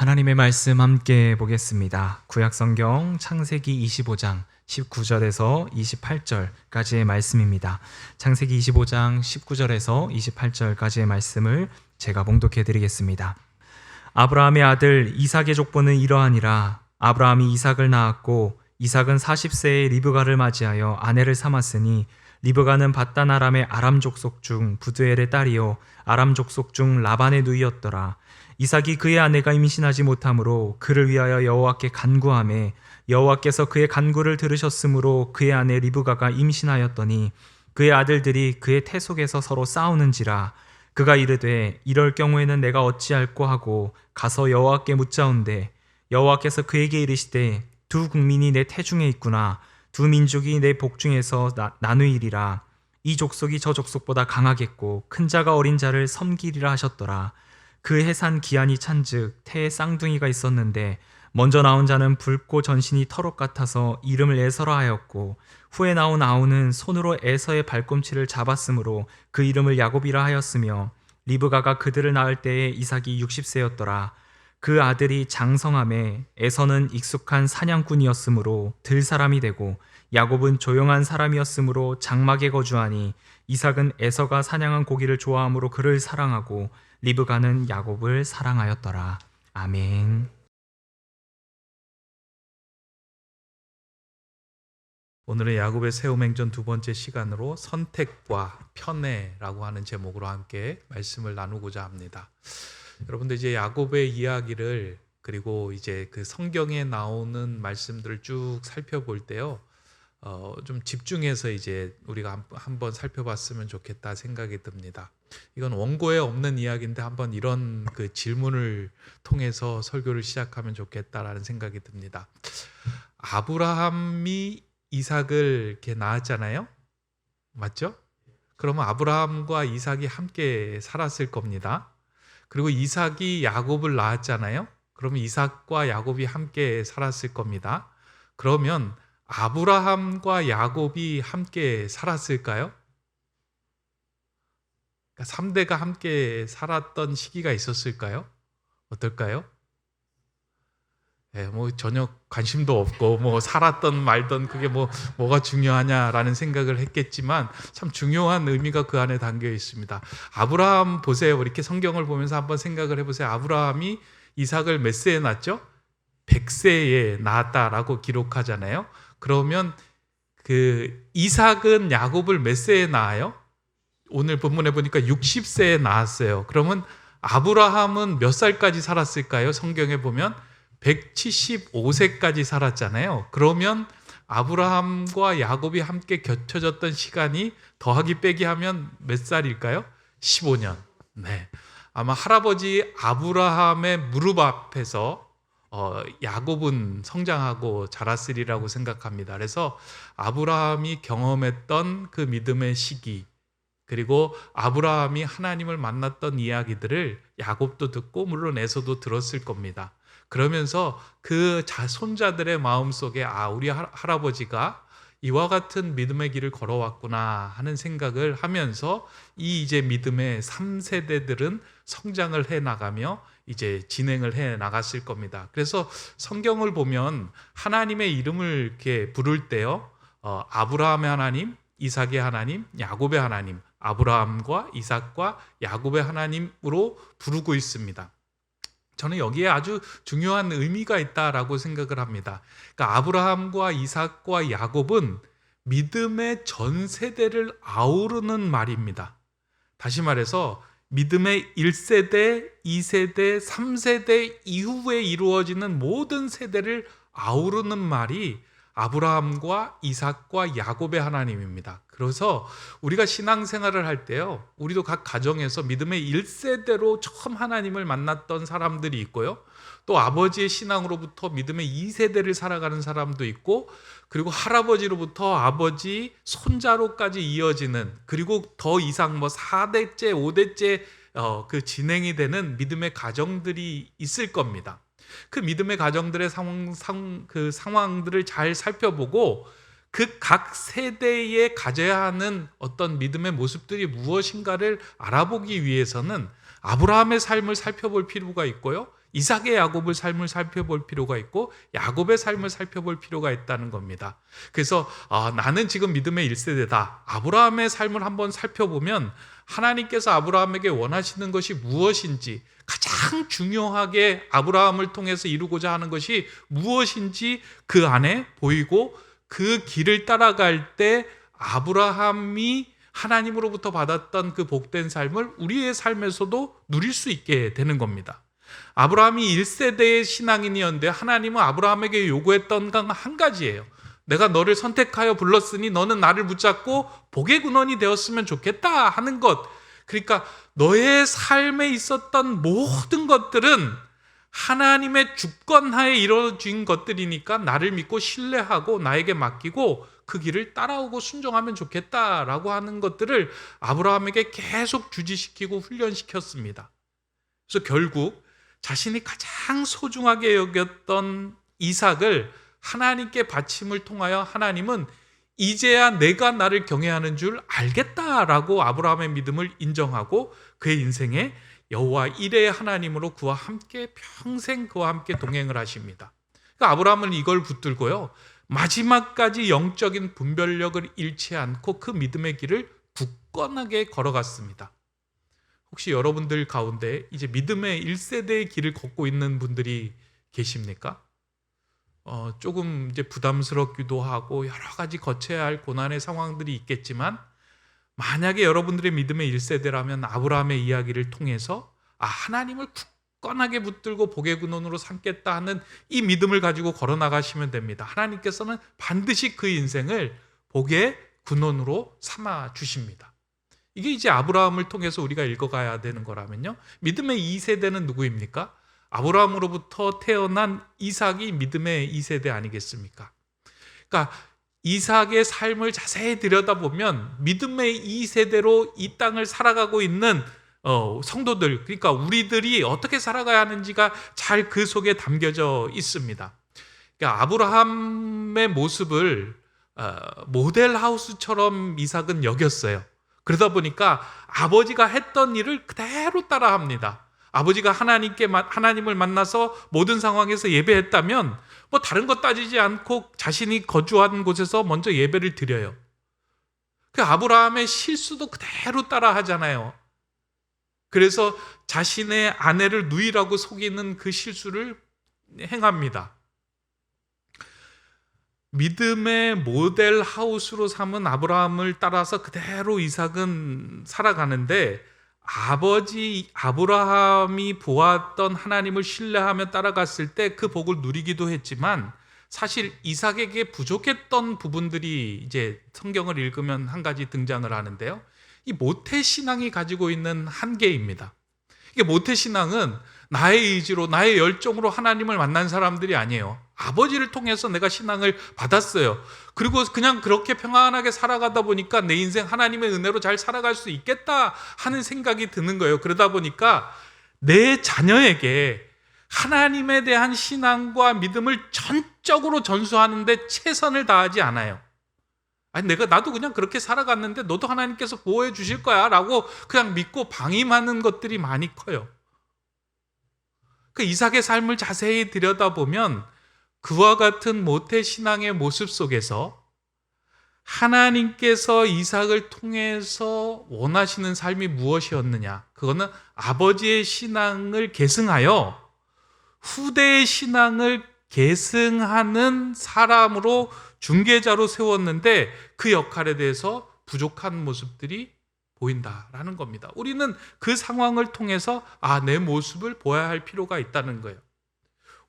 하나님의 말씀 함께 보겠습니다. 구약성경 창세기 25장 19절에서 28절까지의 말씀입니다. 창세기 25장 19절에서 28절까지의 말씀을 제가 봉독해 드리겠습니다. 아브라함의 아들 이삭의 족보는 이러하니라. 아브라함이 이삭을 낳았고 이삭은 40세에 리브가를 맞이하여 아내를 삼았으니 리브가는 밧단 아람의 아람 족속 중 부두엘의 딸이요 아람 족속 중 라반의 누이였더라. 이삭이 그의 아내가 임신하지 못하므로 그를 위하여 여호와께 간구하매 여호와께서 그의 간구를 들으셨으므로 그의 아내 리브가가 임신하였더니 그의 아들들이 그의 태 속에서 서로 싸우는지라. 그가 이르되 이럴 경우에는 내가 어찌할꼬 하고 가서 여호와께 묻자온대 여호와께서 그에게 이르시되 두 국민이 내 태중에 있구나. 두 민족이 내 복중에서 나누이리라. 이 족속이 저 족속보다 강하겠고 큰 자가 어린 자를 섬기리라 하셨더라. 그 해산 기한이 찬즉 태에 쌍둥이가 있었는데 먼저 나온 자는 붉고 전신이 털옷 같아서 이름을 에서라 하였고 후에 나온 아우는 손으로 에서의 발꿈치를 잡았으므로 그 이름을 야곱이라 하였으며 리브가가 그들을 낳을 때에 이삭이 60세였더라. 그 아들이 장성함에 에서는 익숙한 사냥꾼이었으므로 들 사람이 되고 야곱은 조용한 사람이었으므로 장막에 거주하니 이삭은 에서가 사냥한 고기를 좋아하므로 그를 사랑하고 리브가는 야곱을 사랑하였더라. 아멘. 오늘은 야곱의 세움행전 두 번째 시간으로 선택과 편애라고 하는 제목으로 함께 말씀을 나누고자 합니다. 여러분들 이제 야곱의 이야기를 그리고 이제 그 성경에 나오는 말씀들을 쭉 살펴볼 때요, 좀 집중해서 이제 우리가 한번 살펴봤으면 좋겠다 생각이 듭니다. 이건 원고에 없는 이야기인데 한번 이런 그 질문을 통해서 설교를 시작하면 좋겠다라는 생각이 듭니다. 아브라함이 이삭을 이렇게 낳았잖아요. 맞죠? 그러면 아브라함과 이삭이 함께 살았을 겁니다. 그리고 이삭이 야곱을 낳았잖아요. 그러면 이삭과 야곱이 함께 살았을 겁니다. 그러면 아브라함과 야곱이 함께 살았을까요? 그러니까 3대가 함께 살았던 시기가 있었을까요? 어떨까요? 뭐 전혀 관심도 없고 살았던 말던 그게 뭐가 중요하냐라는 생각을 했겠지만 참 중요한 의미가 그 안에 담겨 있습니다. 아브라함 보세요. 이렇게 성경을 보면서 한번 생각을 해보세요. 아브라함이 이삭을 몇 세에 낳았죠? 100세에 낳았다라고 기록하잖아요. 그러면 그 이삭은 야곱을 몇 세에 낳아요? 오늘 본문에 보니까 60세에 낳았어요. 그러면 아브라함은 몇 살까지 살았을까요? 성경에 보면 175세까지 살았잖아요. 그러면 아브라함과 야곱이 함께 겹쳐졌던 시간이 더하기 빼기 하면 몇 살일까요? 15년. 네. 아마 할아버지 아브라함의 무릎 앞에서 야곱은 성장하고 자랐으리라고 생각합니다. 그래서 아브라함이 경험했던 그 믿음의 시기, 그리고 아브라함이 하나님을 만났던 이야기들을 야곱도 듣고 물론 에서도 들었을 겁니다. 그러면서 그 손자들의 마음속에 우리 할아버지가 이와 같은 믿음의 길을 걸어왔구나 하는 생각을 하면서 이제 믿음의 3세대들은 성장을 해 나가며 이제 진행을 해 나갔을 겁니다. 그래서 성경을 보면 하나님의 이름을 이렇게 부를 때요, 아브라함의 하나님, 이삭의 하나님, 야곱의 하나님, 아브라함과 이삭과 야곱의 하나님으로 부르고 있습니다. 저는 여기에 아주 중요한 의미가 있다라고 생각을 합니다. 그러니까 아브라함과 이삭과 야곱은 믿음의 전 세대를 아우르는 말입니다. 다시 말해서 믿음의 1세대, 2세대, 3세대 이후에 이루어지는 모든 세대를 아우르는 말이 아브라함과 이삭과 야곱의 하나님입니다. 그래서 우리가 신앙생활을 할 때요, 우리도 각 가정에서 믿음의 1세대로 처음 하나님을 만났던 사람들이 있고요, 또 아버지의 신앙으로부터 믿음의 2세대를 살아가는 사람도 있고, 그리고 할아버지로부터 아버지 손자로까지 이어지는, 그리고 더 이상 4대째 5대째 그 진행이 되는 믿음의 가정들이 있을 겁니다. 그 믿음의 가정들의 상황들을 잘 살펴보고 그 각 세대에 가져야 하는 어떤 믿음의 모습들이 무엇인가를 알아보기 위해서는 아브라함의 삶을 살펴볼 필요가 있고요, 이삭의 야곱의 삶을 살펴볼 필요가 있고 야곱의 삶을 살펴볼 필요가 있다는 겁니다. 그래서 나는 지금 믿음의 1세대다. 아브라함의 삶을 한번 살펴보면 하나님께서 아브라함에게 원하시는 것이 무엇인지, 가장 중요하게 아브라함을 통해서 이루고자 하는 것이 무엇인지 그 안에 보이고, 그 길을 따라갈 때 아브라함이 하나님으로부터 받았던 그 복된 삶을 우리의 삶에서도 누릴 수 있게 되는 겁니다. 아브라함이 1세대의 신앙인이었는데 하나님은 아브라함에게 요구했던 건 한 가지예요. 내가 너를 선택하여 불렀으니 너는 나를 붙잡고 복의 근원이 되었으면 좋겠다 하는 것. 그러니까 너의 삶에 있었던 모든 것들은 하나님의 주권하에 이루어진 것들이니까 나를 믿고 신뢰하고 나에게 맡기고 그 길을 따라오고 순종하면 좋겠다라고 하는 것들을 아브라함에게 계속 주지시키고 훈련시켰습니다. 그래서 결국 자신이 가장 소중하게 여겼던 이삭을 하나님께 바침을 통하여 하나님은 이제야 내가 나를 경외하는 줄 알겠다라고 아브라함의 믿음을 인정하고 그의 인생에 여호와 이레의 하나님으로 그와 함께 평생 그와 함께 동행을 하십니다. 그러니까 아브라함은 이걸 붙들고요, 마지막까지 영적인 분별력을 잃지 않고 그 믿음의 길을 굳건하게 걸어갔습니다. 혹시 여러분들 가운데 이제 믿음의 1세대의 길을 걷고 있는 분들이 계십니까? 조금 이제 부담스럽기도 하고 여러 가지 거쳐야 할 고난의 상황들이 있겠지만, 만약에 여러분들의 믿음의 1세대라면 아브라함의 이야기를 통해서 하나님을 굳건하게 붙들고 복의 근원으로 삼겠다 하는 이 믿음을 가지고 걸어나가시면 됩니다. 하나님께서는 반드시 그 인생을 복의 근원으로 삼아 주십니다. 이게 이제 아브라함을 통해서 우리가 읽어가야 되는 거라면요, 믿음의 2세대는 누구입니까? 아브라함으로부터 태어난 이삭이 믿음의 2세대 아니겠습니까? 그러니까 이삭의 삶을 자세히 들여다보면 믿음의 2세대로 이 땅을 살아가고 있는 성도들, 그러니까 우리들이 어떻게 살아가야 하는지가 잘 그 속에 담겨져 있습니다. 그러니까 아브라함의 모습을 모델하우스처럼 이삭은 여겼어요. 그러다 보니까 아버지가 했던 일을 그대로 따라합니다. 아버지가 하나님을 만나서 모든 상황에서 예배했다면 뭐 다른 것 따지지 않고 자신이 거주한 곳에서 먼저 예배를 드려요. 그 아브라함의 실수도 그대로 따라 하잖아요. 그래서 자신의 아내를 누이라고 속이는 그 실수를 행합니다. 믿음의 모델 하우스로 삼은 아브라함을 따라서 그대로 이삭은 살아가는데, 아버지 아브라함이 보았던 하나님을 신뢰하며 따라갔을 때 그 복을 누리기도 했지만, 사실 이삭에게 부족했던 부분들이 이제 성경을 읽으면 한 가지 등장을 하는데요, 이 모태신앙이 가지고 있는 한계입니다. 이게 모태신앙은 나의 의지로 나의 열정으로 하나님을 만난 사람들이 아니에요. 아버지를 통해서 내가 신앙을 받았어요. 그리고 그냥 그렇게 평안하게 살아가다 보니까 내 인생 하나님의 은혜로 잘 살아갈 수 있겠다 하는 생각이 드는 거예요. 그러다 보니까 내 자녀에게 하나님에 대한 신앙과 믿음을 전적으로 전수하는데 최선을 다하지 않아요. 나도 그냥 그렇게 살아갔는데 너도 하나님께서 보호해 주실 거야 라고 그냥 믿고 방임하는 것들이 많이 커요. 그 이삭의 삶을 자세히 들여다보면 그와 같은 모태신앙의 모습 속에서 하나님께서 이삭을 통해서 원하시는 삶이 무엇이었느냐, 그거는 아버지의 신앙을 계승하여 후대의 신앙을 계승하는 사람으로 중개자로 세웠는데 그 역할에 대해서 부족한 모습들이 보인다라는 겁니다. 우리는 그 상황을 통해서 내 모습을 보아야 할 필요가 있다는 거예요.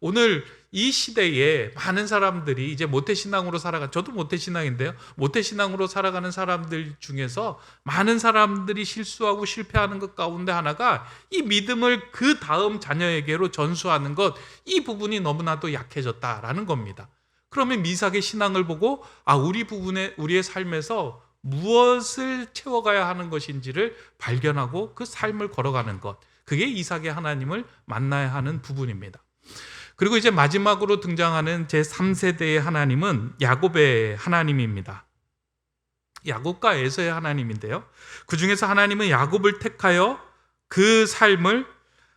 오늘 이 시대에 많은 사람들이 이제 모태신앙으로 저도 모태신앙인데요, 모태신앙으로 살아가는 사람들 중에서 많은 사람들이 실수하고 실패하는 것 가운데 하나가 이 믿음을 그 다음 자녀에게로 전수하는 것, 이 부분이 너무나도 약해졌다라는 겁니다. 그러면 이삭의 신앙을 보고 우리의 삶에서 무엇을 채워가야 하는 것인지를 발견하고 그 삶을 걸어가는 것, 그게 이삭의 하나님을 만나야 하는 부분입니다. 그리고 이제 마지막으로 등장하는 제3세대의 하나님은 야곱의 하나님입니다. 야곱과 에서의 하나님인데요, 그 중에서 하나님은 야곱을 택하여 그 삶을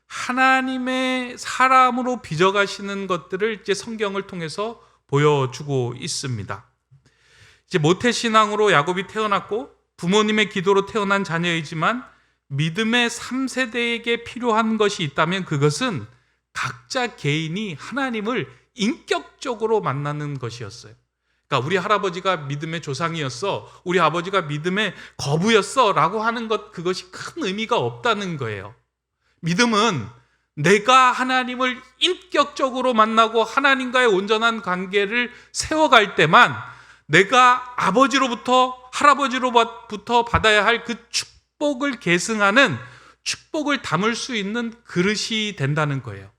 하나님의 사람으로 빚어가시는 것들을 이제 성경을 통해서 보여주고 있습니다. 이제 모태신앙으로 야곱이 태어났고 부모님의 기도로 태어난 자녀이지만 믿음의 3세대에게 필요한 것이 있다면 그것은 각자 개인이 하나님을 인격적으로 만나는 것이었어요. 그러니까 우리 할아버지가 믿음의 조상이었어, 우리 아버지가 믿음의 거부였어 라고 하는 것, 그것이 큰 의미가 없다는 거예요. 믿음은 내가 하나님을 인격적으로 만나고 하나님과의 온전한 관계를 세워갈 때만 내가 아버지로부터 할아버지로부터 받아야 할 그 축복을 계승하는, 축복을 담을 수 있는 그릇이 된다는 거예요.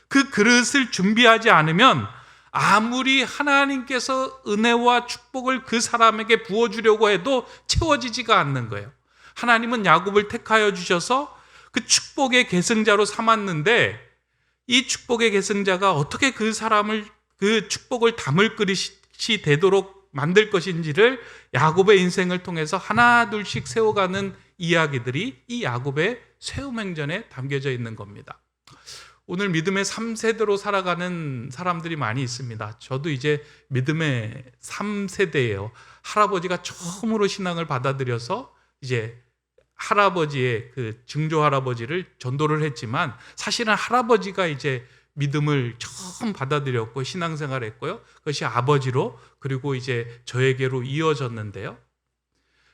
그 그릇을 준비하지 않으면 아무리 하나님께서 은혜와 축복을 그 사람에게 부어주려고 해도 채워지지가 않는 거예요. 하나님은 야곱을 택하여 주셔서 그 축복의 계승자로 삼았는데 이 축복의 계승자가 어떻게 그 사람을, 그 축복을 담을 그릇이 되도록 만들 것인지를 야곱의 인생을 통해서 하나 둘씩 세워가는 이야기들이 이 야곱의 세움행전에 담겨져 있는 겁니다. 오늘 믿음의 3세대로 살아가는 사람들이 많이 있습니다. 저도 이제 믿음의 3세대예요. 할아버지가 처음으로 신앙을 받아들여서 이제 할아버지의 그 증조 할아버지를 전도를 했지만 사실은 할아버지가 이제 믿음을 처음 받아들였고 신앙생활을 했고요. 그것이 아버지로 그리고 이제 저에게로 이어졌는데요.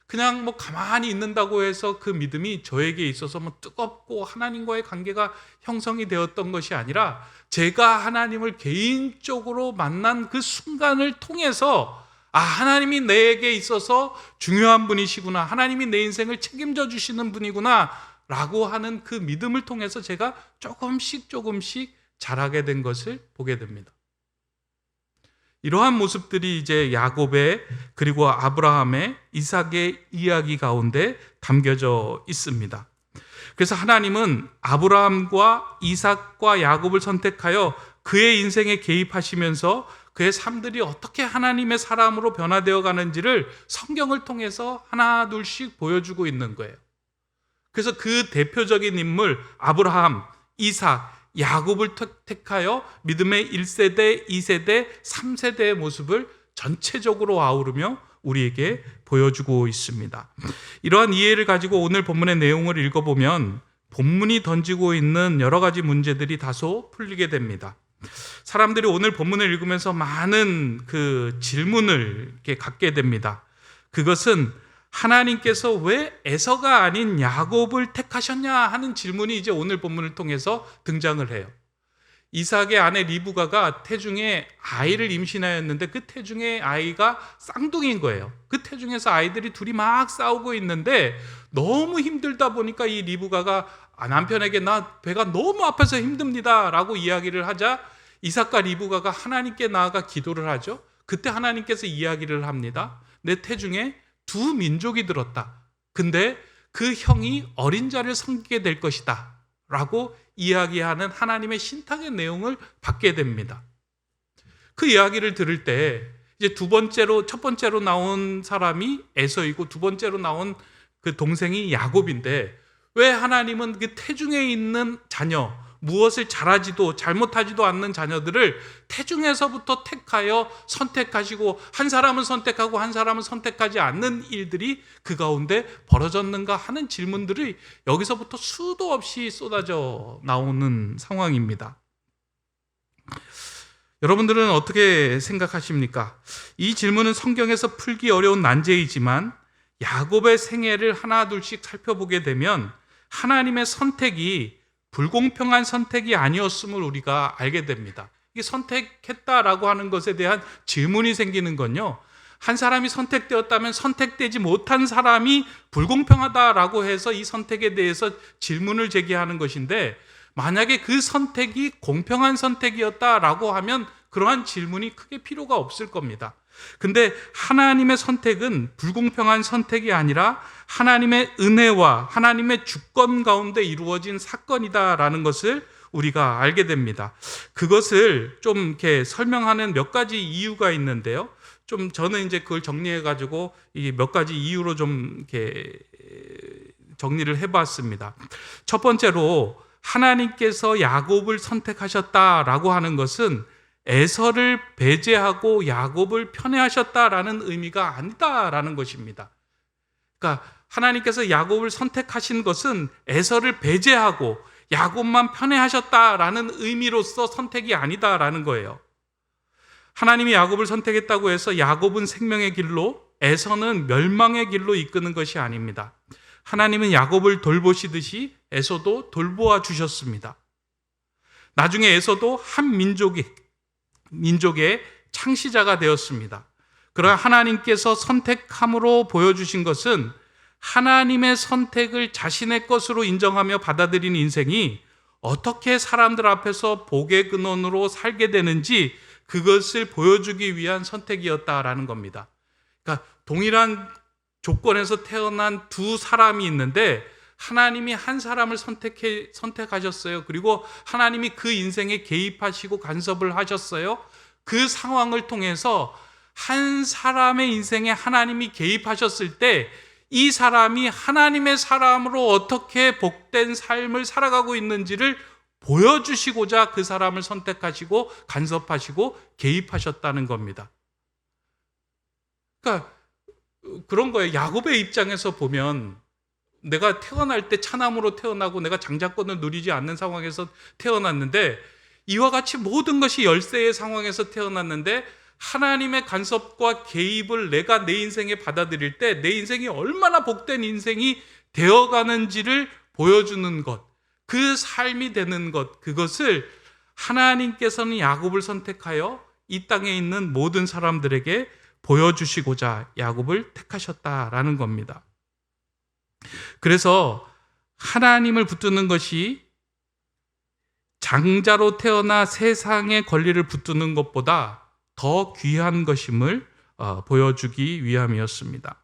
그냥 뭐 가만히 있는다고 해서 그 믿음이 저에게 있어서 뭐 뜨겁고 하나님과의 관계가 형성이 되었던 것이 아니라 제가 하나님을 개인적으로 만난 그 순간을 통해서 하나님이 내게 있어서 중요한 분이시구나, 하나님이 내 인생을 책임져 주시는 분이구나 라고 하는 그 믿음을 통해서 제가 조금씩 자라게 된 것을 보게 됩니다. 이러한 모습들이 이제 야곱의 그리고 아브라함의, 이삭의 이야기 가운데 담겨져 있습니다. 그래서 하나님은 아브라함과 이삭과 야곱을 선택하여 그의 인생에 개입하시면서 그의 삶들이 어떻게 하나님의 사람으로 변화되어 가는지를 성경을 통해서 하나 둘씩 보여주고 있는 거예요. 그래서 그 대표적인 인물 아브라함, 이삭, 야곱을 택하여 믿음의 1세대, 2세대, 3세대의 모습을 전체적으로 아우르며 우리에게 보여주고 있습니다. 이러한 이해를 가지고 오늘 본문의 내용을 읽어보면 본문이 던지고 있는 여러 가지 문제들이 다소 풀리게 됩니다. 사람들이 오늘 본문을 읽으면서 많은 그 질문을 이렇게 갖게 됩니다. 그것은 하나님께서 왜 에서가 아닌 야곱을 택하셨냐 하는 질문이 이제 오늘 본문을 통해서 등장을 해요. 이삭의 아내 리브가가 태중에 아이를 임신하였는데 그 태중의 아이가 쌍둥이인 거예요. 그 태중에서 아이들이 둘이 막 싸우고 있는데 너무 힘들다 보니까 이 리브가가 남편에게 나 배가 너무 아파서 힘듭니다 라고 이야기를 하자 이삭과 리브가가 하나님께 나아가 기도를 하죠. 그때 하나님께서 이야기를 합니다. 내 태중에 두 민족이 들었다. 근데 그 형이 어린 자를 섬기게 될 것이다 라고 이야기하는 하나님의 신탁의 내용을 받게 됩니다. 그 이야기를 들을 때 이제 첫 번째로 나온 사람이 에서이고 두 번째로 나온 그 동생이 야곱인데 왜 하나님은 그 태중에 있는 자녀, 무엇을 잘하지도 잘못하지도 않는 자녀들을 태중에서부터 택하여 선택하시고 한 사람은 선택하고 한 사람은 선택하지 않는 일들이 그 가운데 벌어졌는가 하는 질문들이 여기서부터 수도 없이 쏟아져 나오는 상황입니다. 여러분들은 어떻게 생각하십니까? 이 질문은 성경에서 풀기 어려운 난제이지만 야곱의 생애를 하나 둘씩 살펴보게 되면 하나님의 선택이 불공평한 선택이 아니었음을 우리가 알게 됩니다. 이게 선택했다라고 하는 것에 대한 질문이 생기는 건요, 한 사람이 선택되었다면 선택되지 못한 사람이 불공평하다라고 해서 이 선택에 대해서 질문을 제기하는 것인데 만약에 그 선택이 공평한 선택이었다라고 하면 그러한 질문이 크게 필요가 없을 겁니다. 근데 하나님의 선택은 불공평한 선택이 아니라 하나님의 은혜와 하나님의 주권 가운데 이루어진 사건이다라는 것을 우리가 알게 됩니다. 그것을 좀 이렇게 설명하는 몇 가지 이유가 있는데요. 좀 저는 이제 그걸 정리해 가지고 이 몇 가지 이유로 좀 이렇게 정리를 해봤습니다. 첫 번째로 하나님께서 야곱을 선택하셨다라고 하는 것은 에서를 배제하고 야곱을 편애하셨다라는 의미가 아니다라는 것입니다. 그러니까 하나님께서 야곱을 선택하신 것은 에서를 배제하고 야곱만 편애하셨다라는 의미로서 선택이 아니다라는 거예요. 하나님이 야곱을 선택했다고 해서 야곱은 생명의 길로, 에서는 멸망의 길로 이끄는 것이 아닙니다. 하나님은 야곱을 돌보시듯이 에서도 돌보아 주셨습니다. 나중에 에서도 한 민족의 창시자가 되었습니다. 그러나 하나님께서 선택함으로 보여주신 것은 하나님의 선택을 자신의 것으로 인정하며 받아들이는 인생이 어떻게 사람들 앞에서 복의 근원으로 살게 되는지 그것을 보여주기 위한 선택이었다라는 겁니다. 그러니까 동일한 조건에서 태어난 두 사람이 있는데 하나님이 한 사람을 선택하셨어요. 그리고 하나님이 그 인생에 개입하시고 간섭을 하셨어요. 그 상황을 통해서 한 사람의 인생에 하나님이 개입하셨을 때 이 사람이 하나님의 사람으로 어떻게 복된 삶을 살아가고 있는지를 보여주시고자 그 사람을 선택하시고 간섭하시고 개입하셨다는 겁니다. 그러니까 그런 거예요. 야곱의 입장에서 보면 내가 태어날 때 차남으로 태어나고 내가 장자권을 누리지 않는 상황에서 태어났는데 이와 같이 모든 것이 열세의 상황에서 태어났는데 하나님의 간섭과 개입을 내가 내 인생에 받아들일 때 내 인생이 얼마나 복된 인생이 되어가는지를 보여주는 것, 그 삶이 되는 것, 그것을 하나님께서는 야곱을 선택하여 이 땅에 있는 모든 사람들에게 보여주시고자 야곱을 택하셨다라는 겁니다. 그래서 하나님을 붙드는 것이 장자로 태어나 세상의 권리를 붙드는 것보다 더 귀한 것임을 보여주기 위함이었습니다.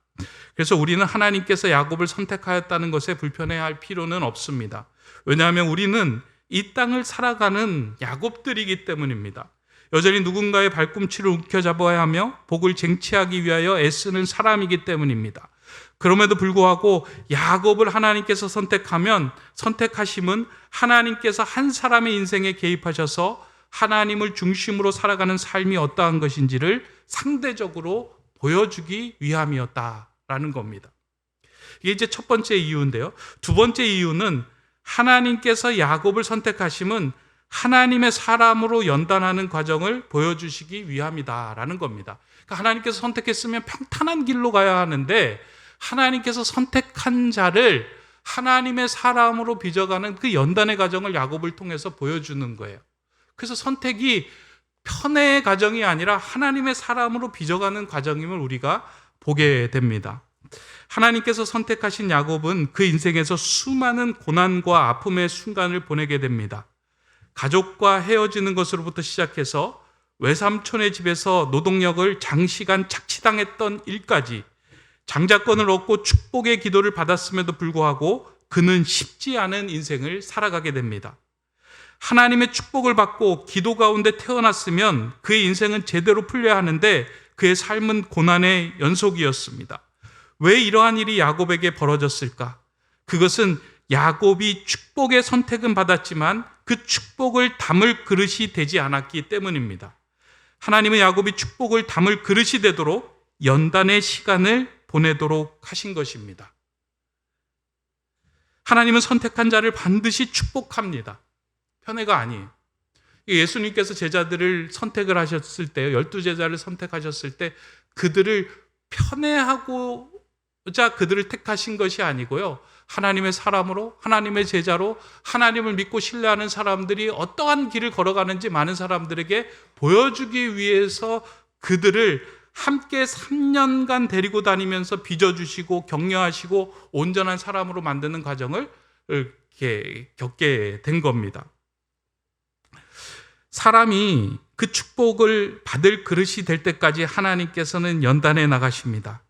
그래서 우리는 하나님께서 야곱을 선택하였다는 것에 불편해할 필요는 없습니다. 왜냐하면 우리는 이 땅을 살아가는 야곱들이기 때문입니다. 여전히 누군가의 발꿈치를 움켜잡아야 하며 복을 쟁취하기 위하여 애쓰는 사람이기 때문입니다. 그럼에도 불구하고 야곱을 하나님께서 선택하심은 하나님께서 한 사람의 인생에 개입하셔서 하나님을 중심으로 살아가는 삶이 어떠한 것인지를 상대적으로 보여주기 위함이었다라는 겁니다. 이게 이제 첫 번째 이유인데요. 두 번째 이유는 하나님께서 야곱을 선택하심은 하나님의 사람으로 연단하는 과정을 보여주시기 위함이다라는 겁니다. 그러니까 하나님께서 선택했으면 평탄한 길로 가야 하는데 하나님께서 선택한 자를 하나님의 사람으로 빚어가는 그 연단의 과정을 야곱을 통해서 보여주는 거예요. 그래서 선택이 편애의 과정이 아니라 하나님의 사람으로 빚어가는 과정임을 우리가 보게 됩니다. 하나님께서 선택하신 야곱은 그 인생에서 수많은 고난과 아픔의 순간을 보내게 됩니다. 가족과 헤어지는 것으로부터 시작해서 외삼촌의 집에서 노동력을 장시간 착취당했던 일까지 장자권을 얻고 축복의 기도를 받았음에도 불구하고 그는 쉽지 않은 인생을 살아가게 됩니다. 하나님의 축복을 받고 기도 가운데 태어났으면 그의 인생은 제대로 풀려야 하는데 그의 삶은 고난의 연속이었습니다. 왜 이러한 일이 야곱에게 벌어졌을까? 그것은 야곱이 축복의 선택은 받았지만 그 축복을 담을 그릇이 되지 않았기 때문입니다. 하나님은 야곱이 축복을 담을 그릇이 되도록 연단의 시간을 보내도록 하신 것입니다. 하나님은 선택한 자를 반드시 축복합니다. 편애가 아니에요. 예수님께서 제자들을 선택을 하셨을 때, 12제자를 선택하셨을 때 그들을 편애하고자 그들을 택하신 것이 아니고요. 하나님의 사람으로, 하나님의 제자로 하나님을 믿고 신뢰하는 사람들이 어떠한 길을 걸어가는지 많은 사람들에게 보여주기 위해서 그들을 함께 3년간 데리고 다니면서 빚어주시고 격려하시고 온전한 사람으로 만드는 과정을 이렇게 겪게 된 겁니다. 사람이 그 축복을 받을 그릇이 될 때까지 하나님께서는 연단해 나가십니다.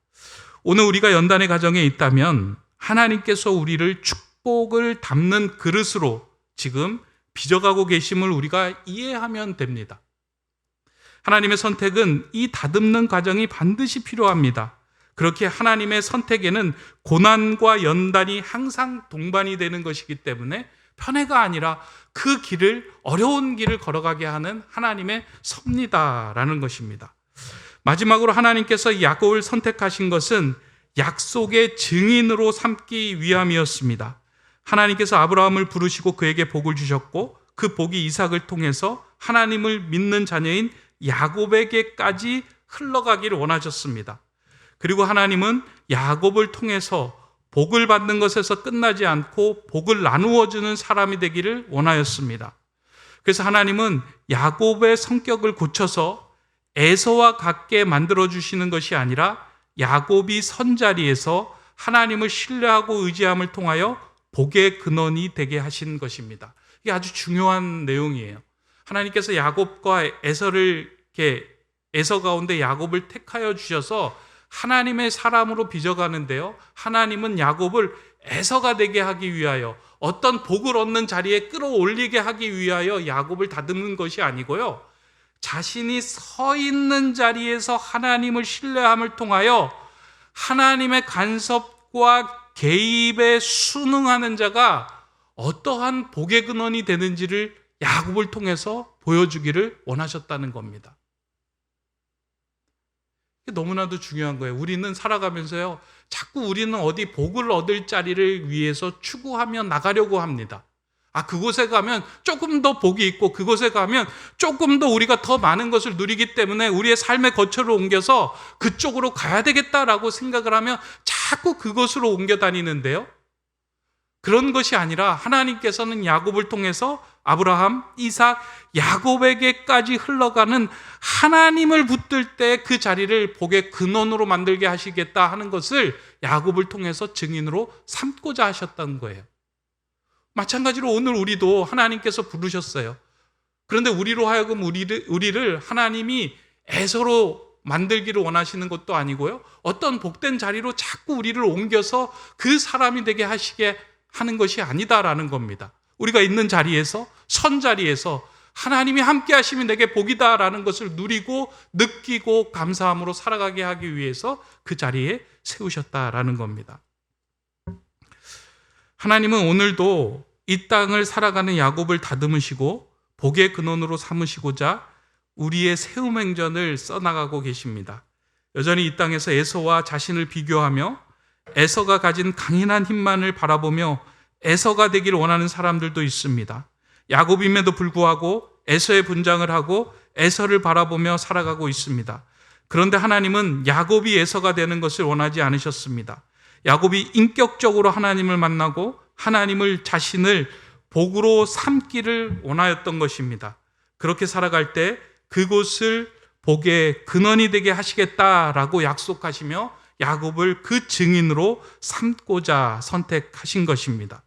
오늘 우리가 연단의 과정에 있다면 하나님께서 우리를 축복을 담는 그릇으로 지금 빚어가고 계심을 우리가 이해하면 됩니다. 하나님의 선택은 이 다듬는 과정이 반드시 필요합니다. 그렇게 하나님의 선택에는 고난과 연단이 항상 동반이 되는 것이기 때문에 편애가 아니라 그 길을, 어려운 길을 걸어가게 하는 하나님의 섭리다라는 것입니다. 마지막으로 하나님께서 야곱을 선택하신 것은 약속의 증인으로 삼기 위함이었습니다. 하나님께서 아브라함을 부르시고 그에게 복을 주셨고 그 복이 이삭을 통해서 하나님을 믿는 자녀인 야곱에게까지 흘러가기를 원하셨습니다. 그리고 하나님은 야곱을 통해서 복을 받는 것에서 끝나지 않고 복을 나누어 주는 사람이 되기를 원하였습니다. 그래서 하나님은 야곱의 성격을 고쳐서 에서와 같게 만들어 주시는 것이 아니라 야곱이 선 자리에서 하나님을 신뢰하고 의지함을 통하여 복의 근원이 되게 하신 것입니다. 이게 아주 중요한 내용이에요. 하나님께서 야곱과 에서를 이렇게 에서 가운데 야곱을 택하여 주셔서 하나님의 사람으로 빚어가는데요. 하나님은 야곱을 에서가 되게 하기 위하여, 어떤 복을 얻는 자리에 끌어올리게 하기 위하여 야곱을 다듬는 것이 아니고요. 자신이 서 있는 자리에서 하나님을 신뢰함을 통하여 하나님의 간섭과 개입에 순응하는 자가 어떠한 복의 근원이 되는지를 야곱을 통해서 보여주기를 원하셨다는 겁니다. 너무나도 중요한 거예요. 우리는 살아가면서요, 자꾸 우리는 어디 복을 얻을 자리를 위해서 추구하며 나가려고 합니다. 그곳에 가면 조금 더 복이 있고 그곳에 가면 조금 더 우리가 더 많은 것을 누리기 때문에 우리의 삶의 거처를 옮겨서 그쪽으로 가야 되겠다라고 생각을 하면 자꾸 그곳으로 옮겨 다니는데요. 그런 것이 아니라 하나님께서는 야곱을 통해서 아브라함, 이삭, 야곱에게까지 흘러가는 하나님을 붙들 때 그 자리를 복의 근원으로 만들게 하시겠다 하는 것을 야곱을 통해서 증인으로 삼고자 하셨다는 거예요. 마찬가지로 오늘 우리도 하나님께서 부르셨어요. 그런데 우리로 하여금 우리를 하나님이 에서로 만들기를 원하시는 것도 아니고요. 어떤 복된 자리로 자꾸 우리를 옮겨서 그 사람이 되게 하시게 하는 것이 아니다라는 겁니다. 우리가 있는 자리에서, 선 자리에서 하나님이 함께 하시면 내게 복이다라는 것을 누리고 느끼고 감사함으로 살아가게 하기 위해서 그 자리에 세우셨다라는 겁니다. 하나님은 오늘도 이 땅을 살아가는 야곱을 다듬으시고 복의 근원으로 삼으시고자 우리의 세움행전을 써나가고 계십니다. 여전히 이 땅에서 에서와 자신을 비교하며 에서가 가진 강인한 힘만을 바라보며 에서가 되기를 원하는 사람들도 있습니다. 야곱임에도 불구하고 에서의 분장을 하고 에서를 바라보며 살아가고 있습니다. 그런데 하나님은 야곱이 에서가 되는 것을 원하지 않으셨습니다. 야곱이 인격적으로 하나님을 만나고 하나님을 자신을 복으로 삼기를 원하였던 것입니다. 그렇게 살아갈 때 그곳을 복의 근원이 되게 하시겠다라고 약속하시며 야곱을 그 증인으로 삼고자 선택하신 것입니다.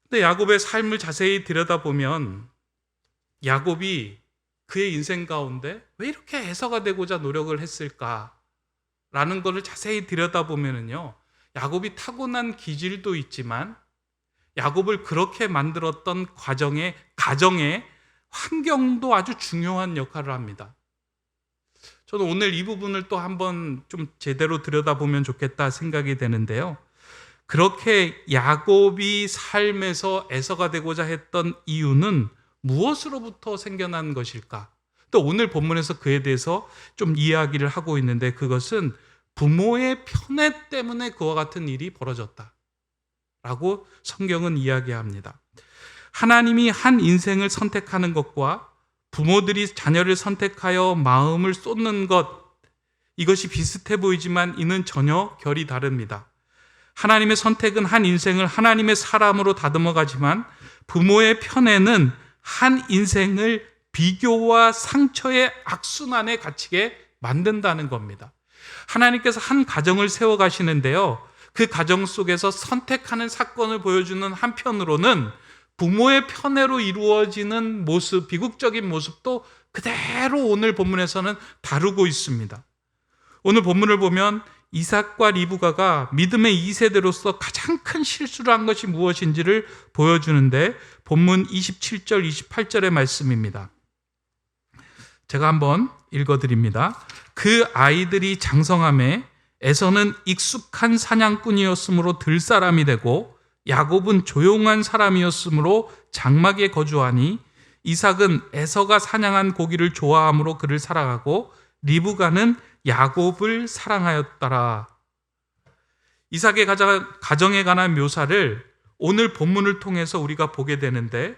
근데 야곱의 삶을 자세히 들여다보면 야곱이 그의 인생 가운데 왜 이렇게 에서가 되고자 노력을 했을까라는 것을 자세히 들여다보면요, 야곱이 타고난 기질도 있지만 야곱을 그렇게 만들었던 가정의 환경도 아주 중요한 역할을 합니다. 저는 오늘 이 부분을 또 한번 좀 제대로 들여다보면 좋겠다 생각이 되는데요. 그렇게 야곱이 삶에서 에서가 되고자 했던 이유는 무엇으로부터 생겨난 것일까? 또 오늘 본문에서 그에 대해서 좀 이야기를 하고 있는데 그것은 부모의 편애 때문에 그와 같은 일이 벌어졌다라고 성경은 이야기합니다. 하나님이 한 인생을 선택하는 것과 부모들이 자녀를 선택하여 마음을 쏟는 것, 이것이 비슷해 보이지만 이는 전혀 결이 다릅니다. 하나님의 선택은 한 인생을 하나님의 사람으로 다듬어 가지만 부모의 편애는 한 인생을 비교와 상처의 악순환에 갇히게 만든다는 겁니다. 하나님께서 한 가정을 세워 가시는데요, 그 가정 속에서 선택하는 사건을 보여주는 한편으로는 부모의 편애로 이루어지는 모습, 비극적인 모습도 그대로 오늘 본문에서는 다루고 있습니다. 오늘 본문을 보면 이삭과 리브가가 믿음의 2세대로서 가장 큰 실수를 한 것이 무엇인지를 보여주는데 본문 27절, 28절의 말씀입니다. 제가 한번 읽어드립니다. 그 아이들이 장성함에 에서는 익숙한 사냥꾼이었으므로 들사람이 되고 야곱은 조용한 사람이었으므로 장막에 거주하니 이삭은 에서가 사냥한 고기를 좋아함으로 그를 사랑하고 리브가는 야곱을 사랑하였더라. 이삭의 가정에 관한 묘사를 오늘 본문을 통해서 우리가 보게 되는데,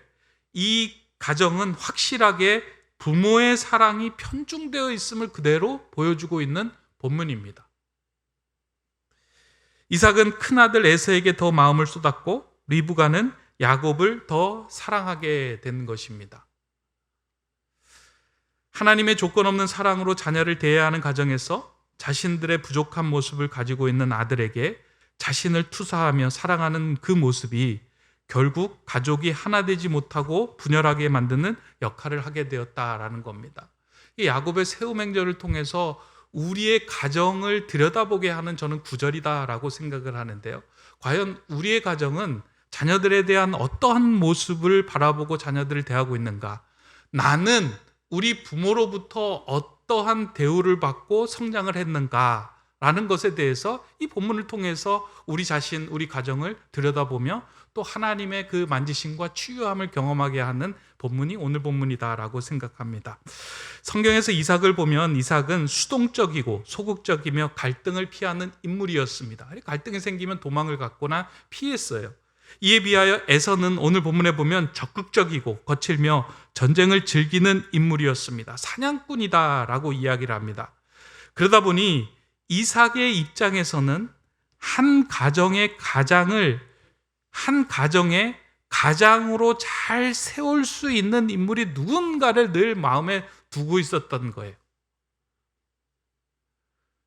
이 가정은 확실하게 부모의 사랑이 편중되어 있음을 그대로 보여주고 있는 본문입니다. 이삭은 큰아들 에서에게 더 마음을 쏟았고 리브가는 야곱을 더 사랑하게 된 것입니다. 하나님의 조건 없는 사랑으로 자녀를 대해야 하는 가정에서 자신들의 부족한 모습을 가지고 있는 아들에게 자신을 투사하며 사랑하는 그 모습이 결국 가족이 하나 되지 못하고 분열하게 만드는 역할을 하게 되었다라는 겁니다. 이 야곱의 세움행전을 통해서 우리의 가정을 들여다보게 하는 저는 구절이다라고 생각을 하는데요. 과연 우리의 가정은 자녀들에 대한 어떠한 모습을 바라보고 자녀들을 대하고 있는가? 나는 우리 부모로부터 어떠한 대우를 받고 성장을 했는가? 라는 것에 대해서 이 본문을 통해서 우리 자신, 우리 가정을 들여다보며 또 하나님의 그 만지심과 치유함을 경험하게 하는 본문이 오늘 본문이다라고 생각합니다. 성경에서 이삭을 보면 이삭은 수동적이고 소극적이며 갈등을 피하는 인물이었습니다. 갈등이 생기면 도망을 갔거나 피했어요. 이에 비하여 에서는 오늘 본문에 보면 적극적이고 거칠며 전쟁을 즐기는 인물이었습니다. 사냥꾼이다라고 이야기를 합니다. 그러다 보니 이삭의 입장에서는 한 가정의 가장으로 잘 세울 수 있는 인물이 누군가를 늘 마음에 두고 있었던 거예요.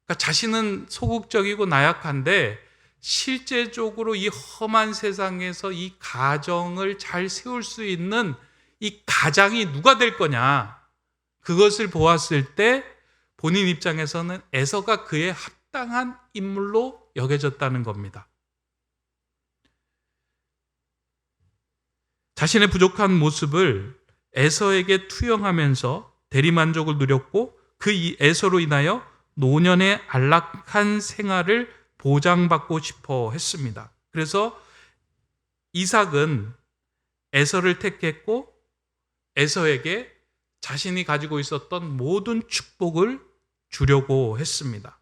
그러니까 자신은 소극적이고 나약한데 실제적으로 이 험한 세상에서 이 가정을 잘 세울 수 있는 이 가장이 누가 될 거냐, 그것을 보았을 때 본인 입장에서는 에서가 그에 합당한 인물로 여겨졌다는 겁니다. 자신의 부족한 모습을 에서에게 투영하면서 대리만족을 누렸고 그 에서로 인하여 노년의 안락한 생활을 보장받고 싶어 했습니다. 그래서 이삭은 에서를 택했고 에서에게 자신이 가지고 있었던 모든 축복을 주려고 했습니다.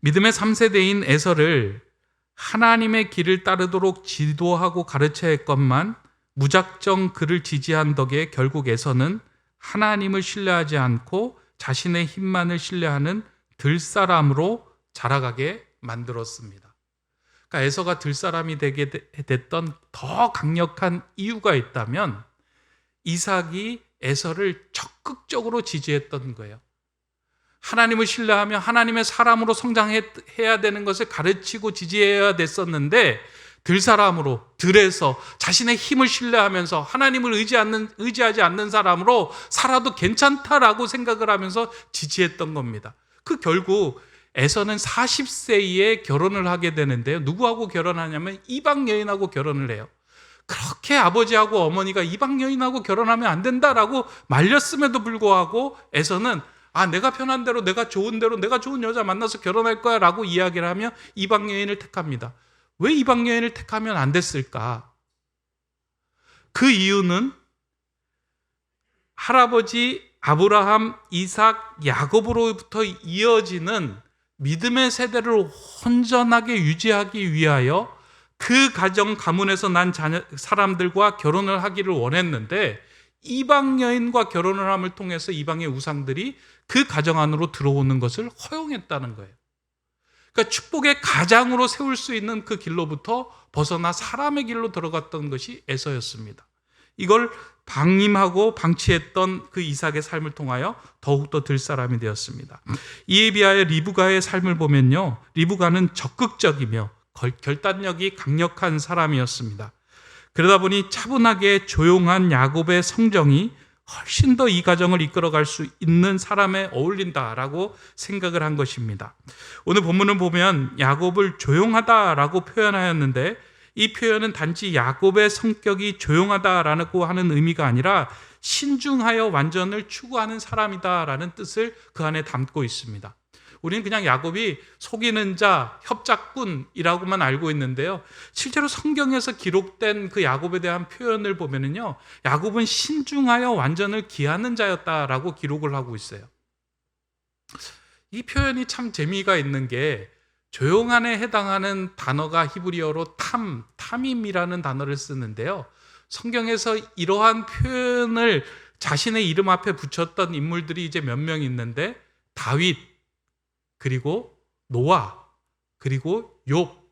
믿음의 3세대인 에서를 하나님의 길을 따르도록 지도하고 가르쳐야 했건만 무작정 그를 지지한 덕에 결국 에서는 하나님을 신뢰하지 않고 자신의 힘만을 신뢰하는 들사람으로 자라가게 만들었습니다. 그러니까 에서가 들사람이 되게 됐던 더 강력한 이유가 있다면 이삭이 에서를 적극적으로 지지했던 거예요. 하나님을 신뢰하며 하나님의 사람으로 성장해야 되는 것을 가르치고 지지해야 됐었는데 들사람으로, 들에서 자신의 힘을 신뢰하면서 하나님을 의지하지 않는 사람으로 살아도 괜찮다라고 생각을 하면서 지지했던 겁니다. 그 결국 에서는 40세에 결혼을 하게 되는데요. 누구하고 결혼하냐면 이방 여인하고 결혼을 해요. 그렇게 아버지하고 어머니가 이방 여인하고 결혼하면 안 된다라고 말렸음에도 불구하고 에서는 내가 편한 대로, 내가 좋은 대로, 내가 좋은 여자 만나서 결혼할 거야 라고 이야기를 하며 이방 여인을 택합니다. 왜 이방 여인을 택하면 안 됐을까? 그 이유는 할아버지 아브라함, 이삭, 야곱으로부터 이어지는 믿음의 세대를 온전하게 유지하기 위하여 그 가정 가문에서 난 사람들과 결혼을 하기를 원했는데 이방 여인과 결혼을 함을 통해서 이방의 우상들이 그 가정 안으로 들어오는 것을 허용했다는 거예요. 그러니까 축복의 가장으로 세울 수 있는 그 길로부터 벗어나 사람의 길로 들어갔던 것이 에서였습니다. 이걸 방임하고 방치했던 그 이삭의 삶을 통하여 더욱더 들 사람이 되었습니다. 이에 비하여 리브가의 삶을 보면요, 리브가는 적극적이며 결단력이 강력한 사람이었습니다. 그러다 보니 차분하게 조용한 야곱의 성정이 훨씬 더 이 가정을 이끌어갈 수 있는 사람에 어울린다라고 생각을 한 것입니다. 오늘 본문을 보면 야곱을 조용하다라고 표현하였는데 이 표현은 단지 야곱의 성격이 조용하다라고 하는 의미가 아니라 신중하여 완전을 추구하는 사람이다라는 뜻을 그 안에 담고 있습니다. 우리는 그냥 야곱이 속이는 자, 협작꾼이라고만 알고 있는데요. 실제로 성경에서 기록된 그 야곱에 대한 표현을 보면은요, 야곱은 신중하여 완전을 기하는 자였다라고 기록을 하고 있어요. 이 표현이 참 재미가 있는 게 조용한에 해당하는 단어가 히브리어로 탐임이라는 단어를 쓰는데요. 성경에서 이러한 표현을 자신의 이름 앞에 붙였던 인물들이 이제 몇 명 있는데 다윗, 그리고 노아, 그리고 욥.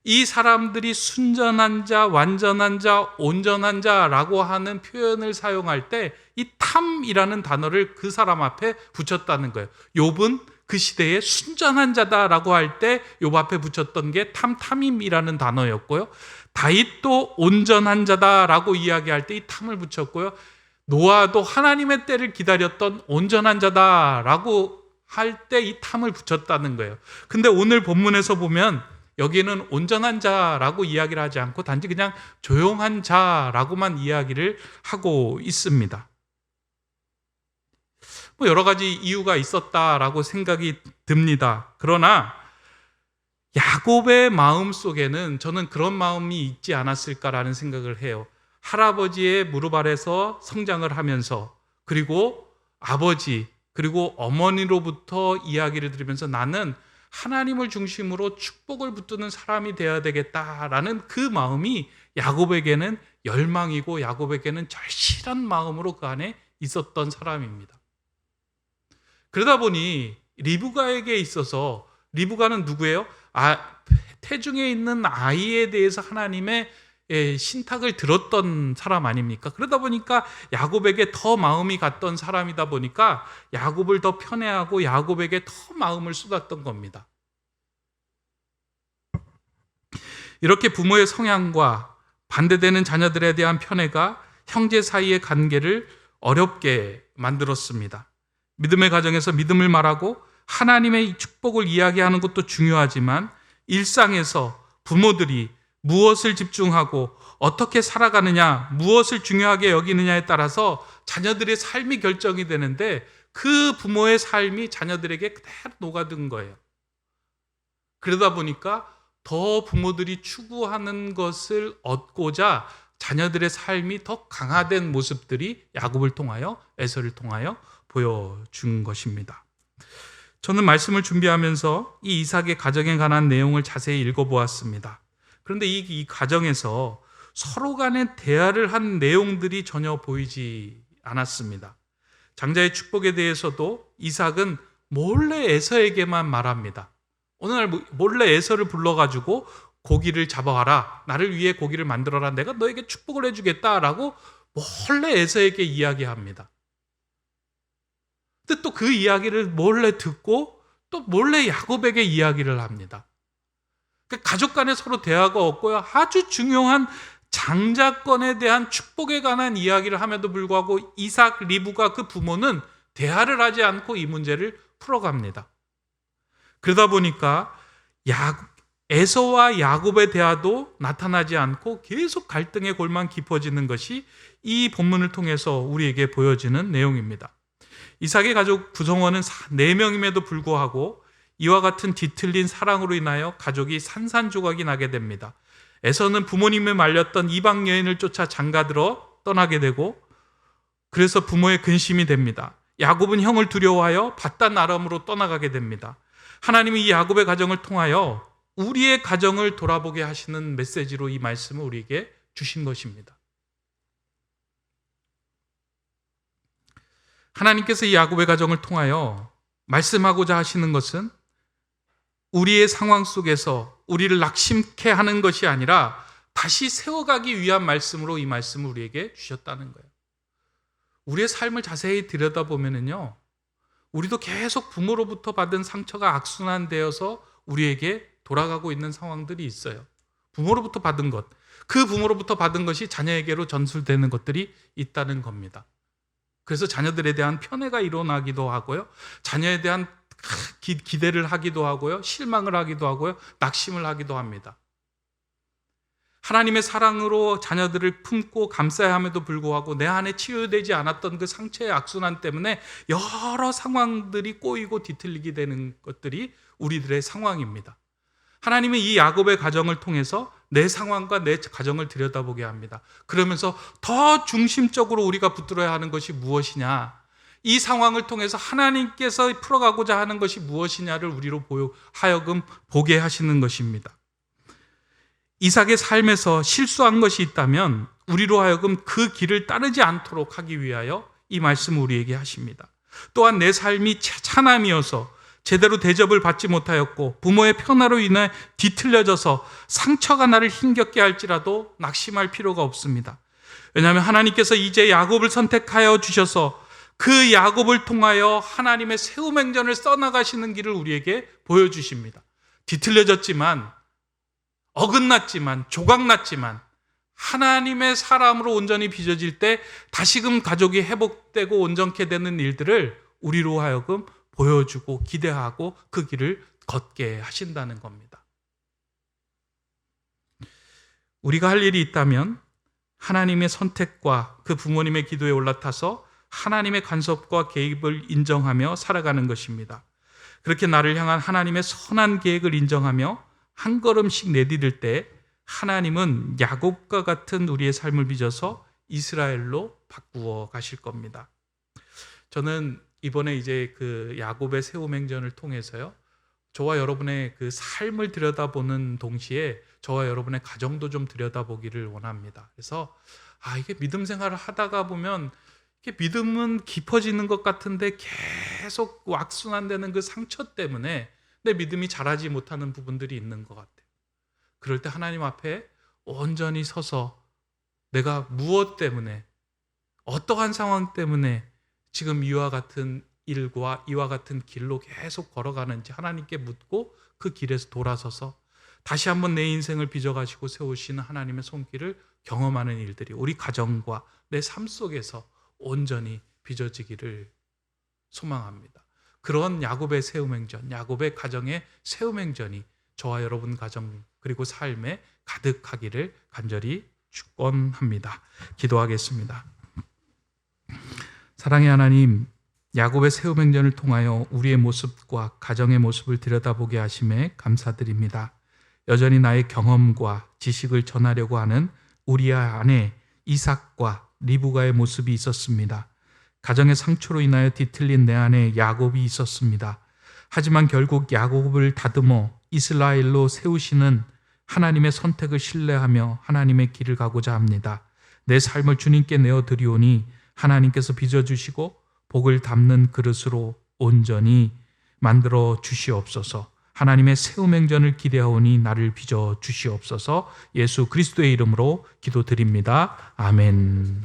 이 사람들이 순전한 자, 완전한 자, 온전한 자라고 하는 표현을 사용할 때 이 탐이라는 단어를 그 사람 앞에 붙였다는 거예요. 욥은 그 시대에 순전한 자다라고 할 때 욥 앞에 붙였던 게 탐임이라는 단어였고요. 다윗도 온전한 자다라고 이야기할 때 이 탐을 붙였고요. 노아도 하나님의 때를 기다렸던 온전한 자다라고 할 때 이 탐을 붙였다는 거예요. 근데 오늘 본문에서 보면 여기는 온전한 자라고 이야기를 하지 않고 단지 그냥 조용한 자라고만 이야기를 하고 있습니다. 뭐 여러 가지 이유가 있었다라고 생각이 듭니다. 그러나 야곱의 마음 속에는 저는 그런 마음이 있지 않았을까라는 생각을 해요. 할아버지의 무릎 아래서 성장을 하면서, 그리고 아버지, 그리고 어머니로부터 이야기를 들으면서 나는 하나님을 중심으로 축복을 붙드는 사람이 되어야 되겠다라는 그 마음이 야곱에게는 열망이고 야곱에게는 절실한 마음으로 그 안에 있었던 사람입니다. 그러다 보니 리브가에게 있어서, 리브가는 누구예요? 태중에 있는 아이에 대해서 하나님의 신탁을 들었던 사람 아닙니까? 그러다 보니까 야곱에게 더 마음이 갔던 사람이다 보니까 야곱을 더 편애하고 야곱에게 더 마음을 쏟았던 겁니다. 이렇게 부모의 성향과 반대되는 자녀들에 대한 편애가 형제 사이의 관계를 어렵게 만들었습니다. 믿음의 가정에서 믿음을 말하고 하나님의 축복을 이야기하는 것도 중요하지만 일상에서 부모들이 무엇을 집중하고 어떻게 살아가느냐, 무엇을 중요하게 여기느냐에 따라서 자녀들의 삶이 결정이 되는데 그 부모의 삶이 자녀들에게 그대로 녹아든 거예요. 그러다 보니까 더 부모들이 추구하는 것을 얻고자 자녀들의 삶이 더 강화된 모습들이 야곱을 통하여, 에서를 통하여 보여준 것입니다. 저는 말씀을 준비하면서 이 이삭의 가정에 관한 내용을 자세히 읽어보았습니다. 그런데 이 가정에서 서로 간의 대화를 한 내용들이 전혀 보이지 않았습니다. 장자의 축복에 대해서도 이삭은 몰래 에서에게만 말합니다. 어느 날 몰래 에서를 불러가지고 고기를 잡아와라, 나를 위해 고기를 만들어라, 내가 너에게 축복을 해주겠다라고 몰래 에서에게 이야기합니다. 근데 또 그 이야기를 몰래 듣고 또 몰래 야곱에게 이야기를 합니다. 가족 간에 서로 대화가 없고요, 아주 중요한 장자권에 대한 축복에 관한 이야기를 함에도 불구하고 이삭, 리브가 그 부모는 대화를 하지 않고 이 문제를 풀어갑니다. 그러다 보니까 에서와 야곱의 대화도 나타나지 않고 계속 갈등의 골만 깊어지는 것이 이 본문을 통해서 우리에게 보여지는 내용입니다. 이삭의 가족 구성원은 4명임에도 불구하고 이와 같은 뒤틀린 사랑으로 인하여 가족이 산산조각이 나게 됩니다. 에서는 부모님에 말렸던 이방 여인을 쫓아 장가들어 떠나게 되고, 그래서 부모의 근심이 됩니다. 야곱은 형을 두려워하여 밧단 아람으로 떠나가게 됩니다. 하나님이 이 야곱의 가정을 통하여 우리의 가정을 돌아보게 하시는 메시지로 이 말씀을 우리에게 주신 것입니다. 하나님께서 이 야곱의 가정을 통하여 말씀하고자 하시는 것은 우리의 상황 속에서 우리를 낙심케 하는 것이 아니라 다시 세워가기 위한 말씀으로 이 말씀을 우리에게 주셨다는 거예요. 우리의 삶을 자세히 들여다보면요, 우리도 계속 부모로부터 받은 상처가 악순환되어서 우리에게 돌아가고 있는 상황들이 있어요. 부모로부터 받은 것, 그 부모로부터 받은 것이 자녀에게로 전술되는 것들이 있다는 겁니다. 그래서 자녀들에 대한 편애가 일어나기도 하고요, 자녀에 대한 기대를 하기도 하고요, 실망을 하기도 하고요, 낙심을 하기도 합니다. 하나님의 사랑으로 자녀들을 품고 감싸야 함에도 불구하고 내 안에 치유되지 않았던 그 상처의 악순환 때문에 여러 상황들이 꼬이고 뒤틀리게 되는 것들이 우리들의 상황입니다. 하나님은 이 야곱의 가정을 통해서 내 상황과 내 가정을 들여다보게 합니다. 그러면서 더 중심적으로 우리가 붙들어야 하는 것이 무엇이냐, 이 상황을 통해서 하나님께서 풀어가고자 하는 것이 무엇이냐를 우리로 하여금 보게 하시는 것입니다. 이삭의 삶에서 실수한 것이 있다면 우리로 하여금 그 길을 따르지 않도록 하기 위하여 이 말씀을 우리에게 하십니다. 또한 내 삶이 차남이어서 제대로 대접을 받지 못하였고 부모의 편화로 인해 뒤틀려져서 상처가 나를 힘겹게 할지라도 낙심할 필요가 없습니다. 왜냐하면 하나님께서 이제 야곱을 선택하여 주셔서 그 야곱을 통하여 하나님의 세움행전을 써나가시는 길을 우리에게 보여주십니다. 뒤틀려졌지만, 어긋났지만, 조각났지만 하나님의 사람으로 온전히 빚어질 때 다시금 가족이 회복되고 온전케 되는 일들을 우리로 하여금 보여주고 기대하고 그 길을 걷게 하신다는 겁니다. 우리가 할 일이 있다면 하나님의 선택과 그 부모님의 기도에 올라타서 하나님의 간섭과 개입을 인정하며 살아가는 것입니다. 그렇게 나를 향한 하나님의 선한 계획을 인정하며 한 걸음씩 내디딜 때 하나님은 야곱과 같은 우리의 삶을 빚어서 이스라엘로 바꾸어 가실 겁니다. 저는 이번에 이제 그 야곱의 세움행전을 통해서요, 저와 여러분의 그 삶을 들여다보는 동시에 저와 여러분의 가정도 좀 들여다보기를 원합니다. 그래서 이게 믿음 생활을 하다가 보면 이게 믿음은 깊어지는 것 같은데 계속 왁순환되는 그 상처 때문에 내 믿음이 자라지 못하는 부분들이 있는 것 같아요. 그럴 때 하나님 앞에 온전히 서서 내가 무엇 때문에, 어떠한 상황 때문에 지금 이와 같은 일과 이와 같은 길로 계속 걸어가는지 하나님께 묻고 그 길에서 돌아서서 다시 한번 내 인생을 빚어가시고 세우시는 하나님의 손길을 경험하는 일들이 우리 가정과 내 삶 속에서 온전히 빚어지기를 소망합니다. 그런 야곱의 세움행전, 야곱의 가정의 세움행전이 저와 여러분 가정 그리고 삶에 가득하기를 간절히 축원합니다. 기도하겠습니다. 사랑의 하나님, 야곱의 세움행전을 통하여 우리의 모습과 가정의 모습을 들여다보게 하심에 감사드립니다. 여전히 나의 경험과 지식을 전하려고 하는 우리 아내 이삭과 리브가의 모습이 있었습니다. 가정의 상처로 인하여 뒤틀린 내 안에 야곱이 있었습니다. 하지만 결국 야곱을 다듬어 이스라엘로 세우시는 하나님의 선택을 신뢰하며 하나님의 길을 가고자 합니다. 내 삶을 주님께 내어드리오니 하나님께서 빚어주시고 복을 담는 그릇으로 온전히 만들어 주시옵소서. 하나님의 세움행전을 기대하오니 나를 빚어 주시옵소서. 예수 그리스도의 이름으로 기도드립니다. 아멘.